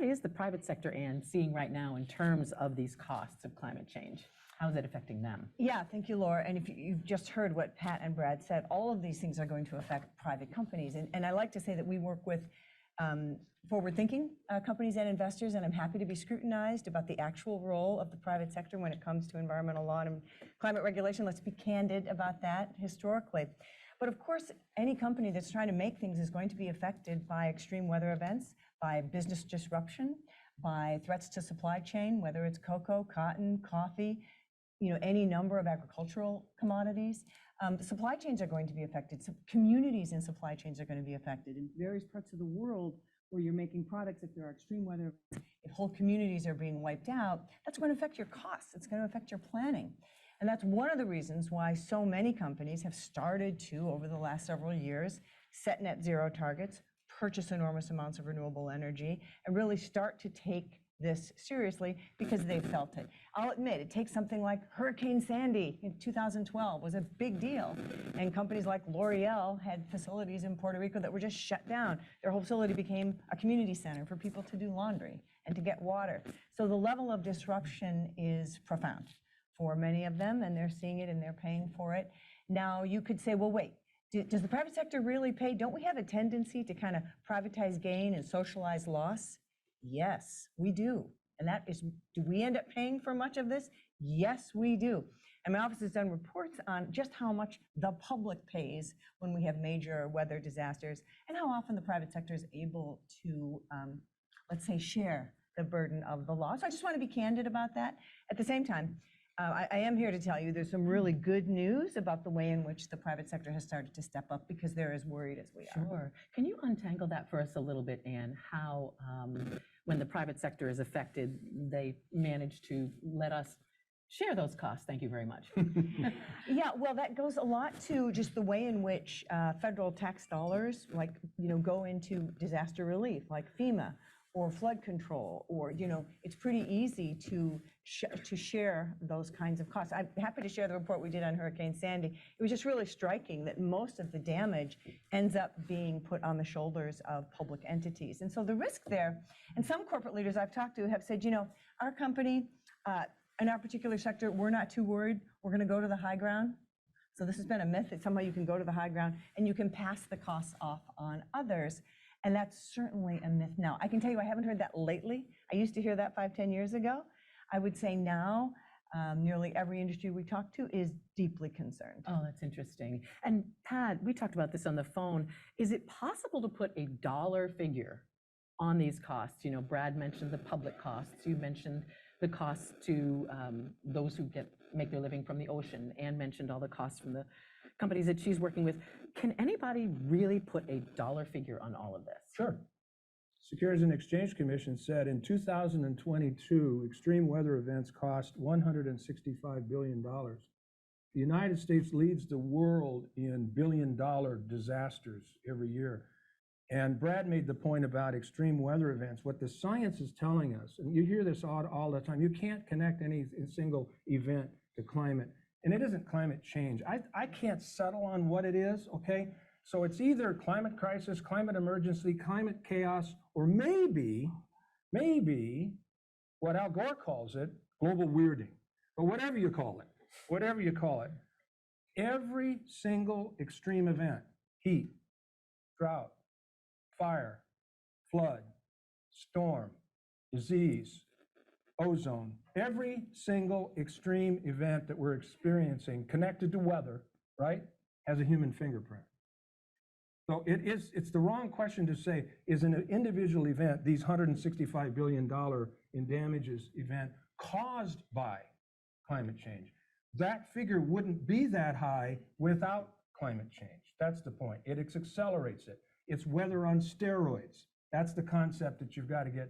what is the private sector, Anne, seeing right now in terms of these costs of climate change? How is it affecting them? Yeah, thank you, Laura. And if you've just heard what Pat and Brad said, all of these things are going to affect private companies. And I like to say that we work with forward-thinking companies and investors, and I'm happy to be scrutinized about the actual role of the private sector when it comes to environmental law and climate regulation. Let's be candid about that historically. But of course, any company that's trying to make things is going to be affected by extreme weather events, by business disruption, by threats to supply chain, whether it's cocoa, cotton, coffee, any number of agricultural commodities. Supply chains are going to be affected. So communities in supply chains are going to be affected. In various parts of the world where you're making products, if there are extreme weather, if whole communities are being wiped out, that's going to affect your costs. It's going to affect your planning. And that's one of the reasons why so many companies have started to, over the last several years, set net zero targets, purchase enormous amounts of renewable energy, and really start to take this seriously because they've felt it. I'll admit, it takes something like Hurricane Sandy in 2012 was a big deal. And companies like L'Oreal had facilities in Puerto Rico that were just shut down. Their whole facility became a community center for people to do laundry and to get water. So the level of disruption is profound for many of them, and they're seeing it and they're paying for it. Now, you could say, well, wait, does the private sector really pay? Don't we have a tendency to kind of privatize gain and socialize loss? Yes, we do. And that is, do we end up paying for much of this? Yes, we do. And my office has done reports on just how much the public pays when we have major weather disasters and how often the private sector is able to, let's say, share the burden of the loss. So I just want to be candid about that. At the same time, I am here to tell you there's some really good news about the way in which the private sector has started to step up because they're as worried as we are. Sure. Can you untangle that for us a little bit, Anne? How, when the private sector is affected, they manage to let us share those costs? Thank you very much. Yeah, well, that goes a lot to just the way in which federal tax dollars, go into disaster relief, like FEMA, or flood control, or, it's pretty easy to share those kinds of costs. I'm happy to share the report we did on Hurricane Sandy. It was just really striking that most of the damage ends up being put on the shoulders of public entities. And so the risk there, and some corporate leaders I've talked to have said, our company, in our particular sector, we're not too worried. We're gonna go to the high ground. So this has been a myth that somehow you can go to the high ground and you can pass the costs off on others. And that's certainly a myth now. I can tell you I haven't heard that lately. I used to hear that 5-10 years ago. I would say now nearly every industry we talk to is deeply concerned. Oh, that's interesting. And Pat, we talked about this on the phone. Is it possible to put a dollar figure on these costs? Brad mentioned the public costs. You mentioned the costs to those who make their living from the ocean. Anne mentioned all the costs from the companies that she's working with. Can anybody really put a dollar figure on all of this? Sure. Securities and Exchange Commission said in 2022, extreme weather events cost $165 billion. The United States leads the world in billion-dollar disasters every year. And Brad made the point about extreme weather events. What the science is telling us, and you hear this all the time, you can't connect any single event to climate. And it isn't climate change. I can't settle on what it is, okay? So it's either climate crisis, climate emergency, climate chaos, or maybe what Al Gore calls it, global weirding. But whatever you call it, every single extreme event, heat, drought, fire, flood, storm, disease, ozone, every single extreme event that we're experiencing connected to weather, right, has a human fingerprint. So it's the wrong question to say, is an individual event, these $165 billion in damages event, caused by climate change? That figure wouldn't be that high without climate change. That's the point. It accelerates it. It's weather on steroids. That's the concept that you've got to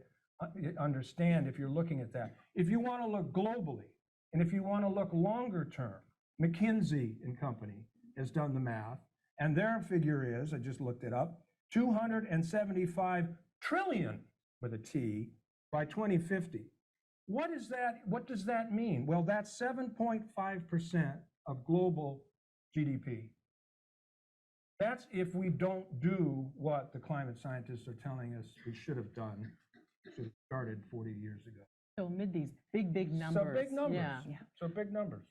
understand if you're looking at that. If you want to look globally, and if you want to look longer term, McKinsey and Company has done the math, and their figure is, I just looked it up, 275 trillion with a T by 2050. What is that? What does that mean? Well, that's 7.5% of global GDP. That's if we don't do what the climate scientists are telling us we should have done. started 40 years ago. So amid these big, big numbers. So big numbers. Yeah. Yeah. So big numbers.